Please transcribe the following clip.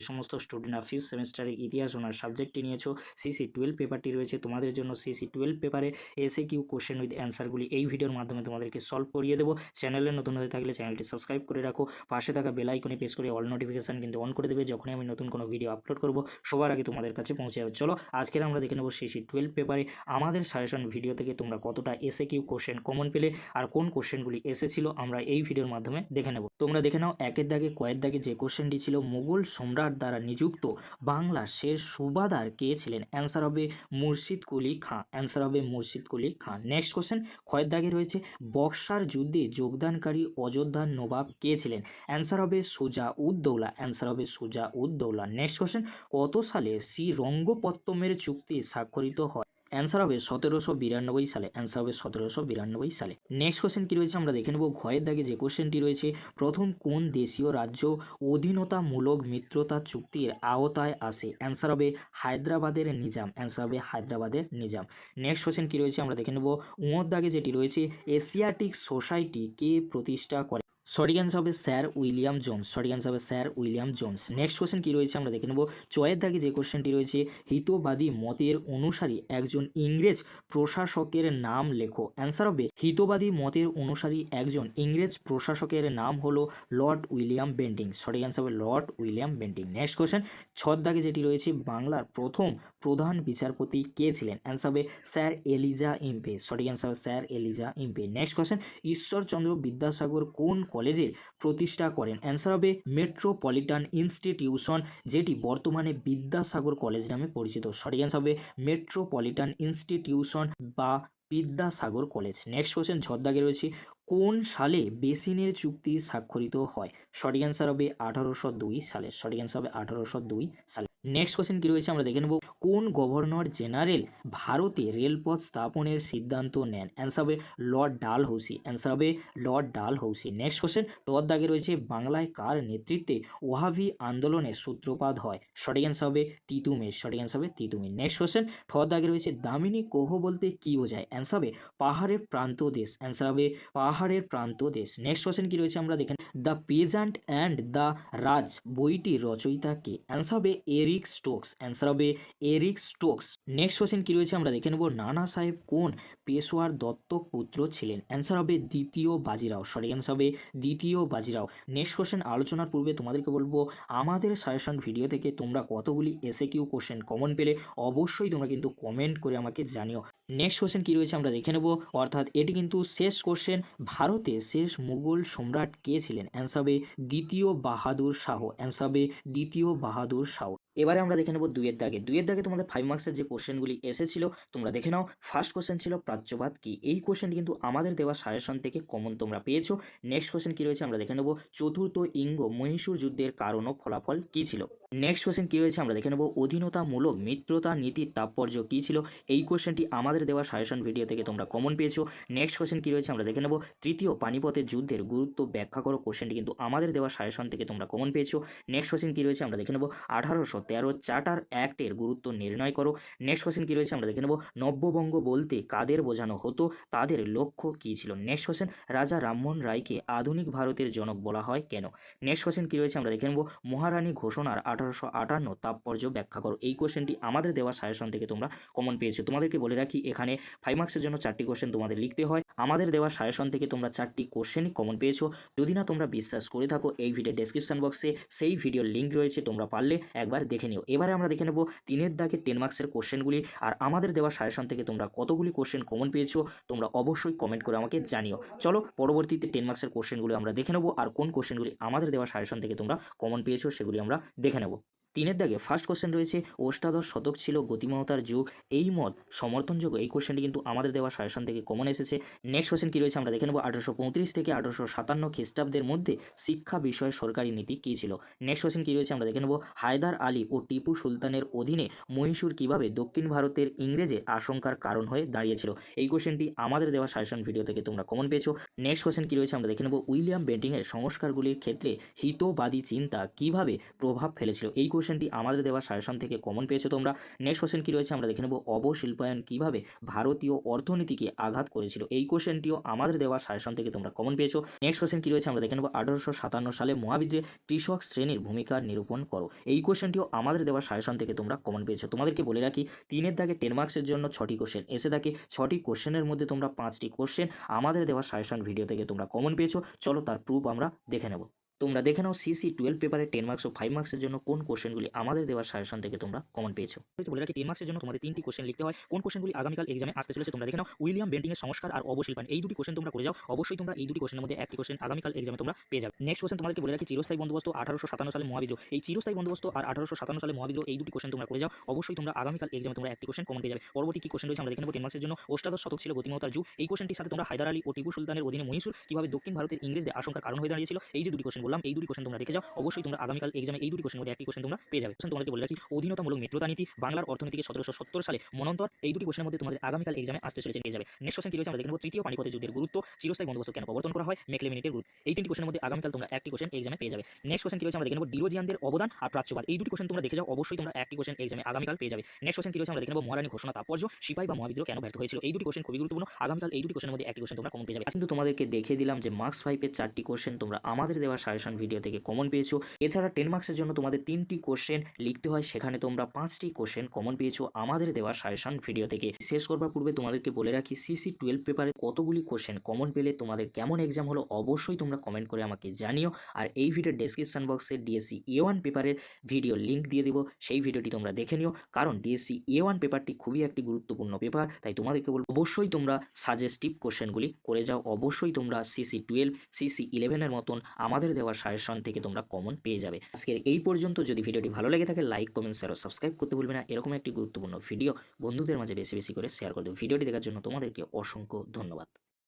সমস্ত স্টুডেন্টরা ফিফথ সেমিস্টারের ইতিহাস অনার সাবজেক্টটি নিয়েছো, CC12 পেপারটি রয়েছে তোমাদের জন্য। CC12 পেপারে এসএকিউ কোশ্চেন উইথ অ্যান্সারগুলি এই ভিডিওর মাধ্যমে তোমাদেরকে সলভ করিয়ে দেবো। চ্যানেলে নতুন হয়ে থাকলে চ্যানেলটি সাবস্ক্রাইব করে রাখো, পাশে থাকা বেল আইকনে প্রেস করে অল নোটিফিকেশন কিন্তু অন করে দেবে। যখনই আমি নতুন কোনো ভিডিও আপলোড করব সবার আগে তোমাদের কাছে পৌঁছে যাবে। চলো আজকের আমরা দেখে নেবো CC12 পেপারে আমাদের সাজেশন ভিডিও থেকে তোমরা কতটা এসএকিউ কোশ্চেন কমন পেলে আর কোন কোশ্চেনগুলি এসেছিল আমরা এই ভিডিওর মাধ্যমে দেখে নেব। তোমরা দেখে নাও একের দাগে কয়ের দাগে যে কোশ্চেনটি ছিল, মুঘল সম্রাট দ্বারা নিযুক্ত বাংলার শেষ সুবাদার কে ছিলেন? অ্যান্সার হবে মুর্শিদ কুলি খাঁ। অ্যান্সার হবে মুর্শিদ কুলি খাঁ। নেক্সট কোশ্চেন খয়ের দাগে রয়েছে বক্সার যুদ্ধে যোগদানকারী অযোধ্যার নবাব কে ছিলেন? অ্যান্সার হবে সুজা উদ দৌলা। অ্যান্সার হবে সুজা উদ দৌলা। নেক্সট কোশ্চেন কত সালে শ্রীরঙ্গপত্তমের চুক্তি স্বাক্ষরিত হয়? অ্যান্সার হবে 1792 সালে। অ্যান্সার হবে 1792 সালে। নেক্সট কোশ্চেন কী রয়েছে আমরা দেখে নেব। ঘয়ের দাগে যে কোশ্চেনটি রয়েছে, প্রথম কোন দেশীয় রাজ্য অধীনতামূলক মিত্রতা চুক্তির আওতায় আসে? অ্যান্সার হবে হায়দ্রাবাদের নিজাম। অ্যান্সার হবে হায়দ্রাবাদের নিজাম। নেক্সট কোশ্চেন কী রয়েছে আমরা দেখে নেব। উঁয়োর দাগে যেটি রয়েছে, এশিয়াটিক সোসাইটি কে প্রতিষ্ঠা করে? সঠিক অ্যান্সার হবে স্যার উইলিয়াম জোন্স। সঠিক অ্যান্সার হবে sir William Jones. Next question কী রয়েছে আমরা দেখে নেব। চয়ের দাগে যে কোশ্চেনটি রয়েছে, হিতবাদী মতের অনুসারী একজন ইংরেজ প্রশাসকের নাম লেখো। অ্যান্সার হবে হিতবাদী মতের অনুসারী একজন ইংরেজ প্রশাসকের নাম হলো লর্ড উইলিয়াম বেন্টিং। সঠিক অ্যান্সার হবে lord William Bentinck. Next question ছর দাগে যেটি রয়েছে, বাংলার প্রথম প্রধান বিচারপতি কে ছিলেন? অ্যান্সার হবে স্যার এলিজা ইম্পে। সঠিক অ্যান্সার হবে sir Eliza Impey. Next question Ishwarchandra Vidyasagar কোন কলেজের প্রতিষ্ঠা করেন? অ্যান্সার হবে মেট্রোপলিটন ইনস্টিটিউশন, যেটি বর্তমানে বিদ্যাসাগর কলেজ নামে পরিচিত। সঠিক অ্যান্সার হবে মেট্রোপলিটন ইনস্টিটিউশন বা বিদ্যাসাগর কলেজ। নেক্সট কোশ্চেন ঝড় দাগে রয়েছে, কোন সালে বেসিনের চুক্তি স্বাক্ষরিত হয়? সঠিক অ্যান্সার হবে 1802 সালে। সঠিক অ্যান্সার হবে 1802 সালে। নেক্সট কোশ্চেন কী রয়েছে আমরা দেখে নেব। কোন গভর্নর জেনারেল ভারতে রেলপথ স্থাপনের সিদ্ধান্ত নেন? অ্যান্সার হবে লর্ড ডালহৌসি। অ্যান্সার হবে লর্ড ডালহৌসি। নেক্সট কোশ্চেন টর দাগে রয়েছে, বাংলায় কার নেতৃত্বে ওয়াহাবি আন্দোলনের সূত্রপাত হয়? সঠিক অ্যান্সার হবে তিতুমির। সঠিক অ্যান্সার হবে তিতুমির। নেক্সট কোশ্চেন ঠর দাগে রয়েছে, দামিনী কোহ বলতে কী বোঝায়? অ্যান্সার হবে পাহাড়ের প্রান্ত দেশ। অ্যান্সার হবে পাহাড়ের প্রান্ত দেশ। নেক্সট কোশ্চেন কী রয়েছে আমরা দেখেন, দ্য পেজেন্ট অ্যান্ড দ্য রাজ বইটির রচয়িতা কে? অ্যান্সার হবে এরিক স্টোকস। অ্যান্সার হবে এরিক স্টোকস। নেক্সট কোশ্চেন কী রয়েছে আমরা দেখে নেব, নানা সাহেব কোন পেশোয়ার দত্তক পুত্র ছিলেন? অ্যান্সার হবে দ্বিতীয় বাজিরাও। সঠিক অ্যান্সার হবে দ্বিতীয় বাজিরাও। নেক্সট কোশ্চেন আলোচনার পূর্বে তোমাদেরকে বলবো, আমাদের সাজেশন ভিডিও থেকে তোমরা কতগুলি এসএকিউ কোশ্চেন কমন পেলে অবশ্যই তোমরা কিন্তু কমেন্ট করে আমাকে জানিও। নেক্সট কোশ্চেন কী রয়েছে আমরা দেখে নেব, অর্থাৎ এটি কিন্তু শেষ কোশ্চেন, ভারতে শেষ মুঘল সম্রাট কে ছিলেন? অ্যান্সার হবে দ্বিতীয় বাহাদুর শাহ। অ্যান্সার হবে দ্বিতীয় বাহাদুর শাহ। এবারে আমরা দেখে নেব দুইয়ের দাগে। দুইয়ের দাগে তোমাদের 5 মার্কসের যে কোশ্চেনগুলি এসেছিল তোমরা দেখে নাও। ফার্স্ট কোশ্চেন ছিল প্রাচ্যবাদ কি? এই কোশ্চেনটি কিন্তু আমাদের দেওয়া সাজেশন থেকে কমন তোমরা পেয়েছো। নেক্সট কোশ্চেন কী রয়েছে আমরা দেখে নেব, চতুর্থ ইঙ্গ মহীশূর যুদ্ধের কারণ ও ফলাফল কী ছিল? নেক্সট কোশ্চেন কী রয়েছে আমরা দেখে নেব, অধীনতামূলক মিত্রতা নীতির তাৎপর্য কী ছিল? এই কোশ্চেনটি আমাদের দেওয়া সাজেশন ভিডিও থেকে তোমরা কমন পেয়েছো। নেক্সট কোশ্চেন কী রয়েছে আমরা দেখে নেব, তৃতীয় পানিপথের যুদ্ধের গুরুত্ব ব্যাখ্যা করো। কোশ্চেনটি কিন্তু আমাদের দেওয়া সাজেশন থেকে তোমরা কমন পেয়েছো। নেক্সট কোশ্চেন কী রয়েছে আমরা দেখে নেব, 1813 চার্টার অ্যাক্টের গুরুত্ব নির্ণয় করো। নেক্সট কোশ্চেন কী রয়েছে আমরা দেখে নেব, নব্যবঙ্গ বলতে কাদের বোঝানো হতো? তাদের লক্ষ্য কী ছিল? নেক্সট কোশ্চেন রাজা রামমোহন রায়কে আধুনিক ভারতের জনক বলা হয় কেন? নেক্সট কোশ্চেন কী রয়েছে আমরা দেখে নেব, মহারানী ঘোষণার 1858 তাৎপর্য ব্যাখ্যা করো। এই কোশ্চেনটি আমাদের দেওয়া সাজেশন থেকে তোমরা কমন পেয়েছো। তোমাদেরকে বলে রাখি, এখানে 5 মার্কসের জন্য 4টি কোশ্চেন তোমাদের লিখতে হয়। আমাদের দেওয়া সাজেশন থেকে তোমরা 4টি কোশ্চেনই কমন পেয়েছো। যদি না তোমরা বিশ্বাস করে থাকো, এই ভিডিও ডেসক্রিপশন বক্সে সেই ভিডিওর লিঙ্ক রয়েছে, তোমরা পারলে একবার দেখে নিও। এবারে আমরা দেখে নেব 3-এর দাগে 10 মার্কসের কোশ্চেনগুলি, আর আমাদের দেওয়া সাজেশন থেকে তোমরা কতগুলি কোশ্চেন কমন পেয়েছো তোমরা অবশ্যই কমেন্ট করে আমাকে জানিও। চলো পরবর্তীতে 10 মার্কসের কোশ্চেনগুলি আমরা দেখে নেব, আর কোন কোশ্চেনগুলি আমাদের দেওয়া সাজেশন থেকে তোমরা কমন পেয়েছো সেগুলি আমরা দেখে নেব। 3-এর দাগে ফার্স্ট কোশ্চেন রয়েছে, অষ্টাদশ শতক ছিল গতিময়তার যুগ, এই মত সমর্থনযোগ্য? এই কোশ্চেনটি কিন্তু আমাদের দেওয়া সাজেশন থেকে কমন এসেছে। নেক্সট কোশ্চেন কী রয়েছে আমরা দেখে নেব, 1835 থেকে 1857 খ্রিস্টাব্দের মধ্যে শিক্ষা বিষয়ে সরকারি নীতি কী ছিল? নেক্সট কোশ্চেন কী রয়েছে আমরা দেখে নেব, হায়দার আলী ও টিপু সুলতানের অধীনে মহীশূর কীভাবে দক্ষিণ ভারতের ইংরেজের আশঙ্কার কারণ হয়ে দাঁড়িয়েছিল? এই কোশ্চেনটি আমাদের দেওয়া সাজেশন ভিডিও থেকে তোমরা কমন পেয়েছো। নেক্সট কোশ্চেন কী রয়েছে আমরা দেখে নেব, উইলিয়াম বেন্টিংয়ের সংস্কারগুলির ক্ষেত্রে হিতবাদী চিন্তা কীভাবে প্রভাব ফেলেছিল? এই কোশ্চেনটি আমাদের দেওয়া সাজেশন থেকে কমন পেয়েছো তোমরা। নেক্সট কোশ্চেন কী রয়েছে আমরা দেখে নেব, অবশিল্পায়ন কীভাবে ভারতীয় অর্থনীতিকে আঘাত করেছিল। এই কোশ্চেনটিও আমাদের দেওয়া সাজেশন থেকে তোমরা কমন পেয়েছো। নেক্সট কোশ্চেন কী রয়েছে আমরা দেখে নেব, 1857 সালে মহাবিদ্রোহে কৃষক শ্রেণীর ভূমিকা নিরূপণ করো। এই কোশ্চেনটিও আমাদের দেওয়া সাজেশন থেকে তোমরা কমন পেয়েছো। তোমাদেরকে বলে রাখি 3-এর দাগে 10 মার্কসের জন্য 6টি কোশ্চেন এসে থাকে। 6টি কোশ্চেনের মধ্যে তোমরা 5টি কোশ্চেন আমাদের দেওয়া সাজেশন ভিডিও থেকে তোমরা কমন পেয়েছো। চলো তার প্রুফ আমরা দেখে নেব। তোমরা দেখে নাও সিসি 12 পেপারে 10 মার্কস ও 5 মার্কসের জন্য কোন কোশ্চেনগুলি আমাদের দেওয়া সাজেশন থেকে তোমরা কমন পেয়েছো। তো বলে রাখি 10 মার্কসের জন্য তোমাদের 3টি কোশ্চেন লিখতে হয়। কোন কোশ্চেনগুলি আগামীকাল এক্সামে আসতে চলেছে তোমরা দেখে নাও। উইলিয়াম বেন্টিংয়ের সংস্কার আর অবশিল্পায়ন, এই দুটি কোশ্চেন তোমরা করে যাও। অবশ্যই তোমরা এই দুটি কোশ্চেনের মধ্যে একটি কোশ্চেন আগামীকাল এক্সামে তোমরা পেয়ে যাবে। নেক্সট কোশ্চেন তোমাদেরকে বলে রাখি চিরস্থায়ী বন্দোবস্ত 1857 সালে মহাবিদ্রোহ, এই চিরস্থায়ী বন্দোবস্ত আর 1857 সালে মহাবিদ্রোহ, এই দুটি কোশ্চেন তোমরা করে যাও। অবশ্যই তোমরা আগামীকাল এক্সামে তোমরা একটি কোশ্চেন কমন পেয়ে যাবে। পরবর্তী কি কোশ্চেন রয়েছে আমরা দেখে নেব 10 মার্কসের জন্য। অষ্টাদশ শতক ছিল গতিমত্তার যুগ, এই কোশ্চেনটির সাথে তোমরা হায়দার আলী ও টিপু সুলতানের অধীনে মহীশূর কিভাবে দক্ষিণ ভারতের ইংরেজদের আশঙ্কার কারণ হয়ে দাঁড়িয়েছিল, এই যে দুটি কোশ্চেন বললাম এই দুটি কোশ্চেন তোমরা দেখে যাও। অবশ্যই তোমরা আগামীকাল এক্সামে এই দুটি কোশ্চেনের মধ্যে একটি কোশ্চেন তোমরা পেয়ে যাবে। তোমাদেরকে বলে রাখি অধীনতামূলক মিত্রতা নীতি, বাংলার অর্থনীতিকে 1770 সালে মনন্তর, এই দুটি কোশ্চেনের মধ্যে তোমাদের আগামীকাল এক্সামে আসতে চলেছে পেয়ে যাবে। নেক্সট কোশ্চেন কি রয়েছে আমরা দেখে নেব, তৃতীয় পানিপথের যুদ্ধের গুরুত্ব, চিরস্থায়ী বন্দোবস্ত কেন প্রবর্তন করা হয়, মেকলেমিনিটের গুরুত্ব, এই তিনটি কোশ্চেনের মধ্যে আগামীকাল তোমরা একটি কোশ্চেন এক্সামে পেয়ে যাবে। নেক্সট কোশ্চেন কি রয়েছে আমরা দেখে নেব, ডিরোজিয়ানদের অবদান আর প্রাচ্যবাদ, এই দুটি কোশ্চেন তোমরা দেখে যাও। অবশ্যই তোমরা একটি কোশ্চেন এক্সামে আগামীকাল পেয়ে যাবে। নেক্সট কোশ্চেন কি রয়েছে আমরা দেখে নেব, মহারানী ঘোষণা তাৎপর্য, সিপাহী বা মহাবিদ্রোহ কেন ব্যর্থ হয়েছিল, এই দুটি কোশ্চেন খুবই গুরুত্বপূর্ণ। আগামীকাল এই দুটি কোশ্চেনের মধ্যে একটি কোশ্চেন তোমরা কমন পেয়ে যাবে। কিন্তু তোমাদেরকে দেখিয়ে দিলাম যে মার্কস 5-এর 4টি কোশ্চেন তোমরা আমাদের দেওয়া সাজেশন ভিডিও থেকে কমন পেয়েছো। এছাড়া 10 মার্কসের জন্য তোমাদের 3টি কোশ্চেন লিখতে হয়, সেখানে তোমরা 5টি কোশ্চেন কমন পেয়েছো আমাদের দেওয়া সাজেশন ভিডিও থেকে। শেষ করবার পূর্বে তোমাদেরকে বলে রাখি সিসি 12 পেপারে কতগুলি কোশ্চেন কমন পেলে তোমাদের কেমন এক্সাম হলো অবশ্যই তোমরা কমেন্ট করে আমাকে জানিও। আর এই ভিডিওর ডেসক্রিপশন বক্সে ডিএসসি A1 পেপারের ভিডিও লিঙ্ক দিয়ে দেবো, সেই ভিডিওটি তোমরা দেখে নিও। কারণ ডিএসসি A1 পেপারটি খুবই একটি গুরুত্বপূর্ণ পেপার, তাই তোমাদেরকে বলবো অবশ্যই তোমরা সাজেস্টিভ কোশ্চেনগুলি করে যাও। অবশ্যই তোমরা সিসি 12 সিসি 11-এর মতন আমাদের দেওয়া সাজেশন থেকে তোমরা কমন পেয়ে যাবে। আজকের এই পর্যন্ত। যদি ভিডিওটি ভালো লেগে থাকে লাইক কমেন্ট শেয়ার ও সাবস্ক্রাইব করতে ভুলবে না। এরকম একটি গুরুত্বপূর্ণ ভিডিও বন্ধুদের মাঝে বেশি বেশি করে শেয়ার করে দেবো। ভিডিওটি দেখার জন্য তোমাদেরকে অসংখ্য ধন্যবাদ।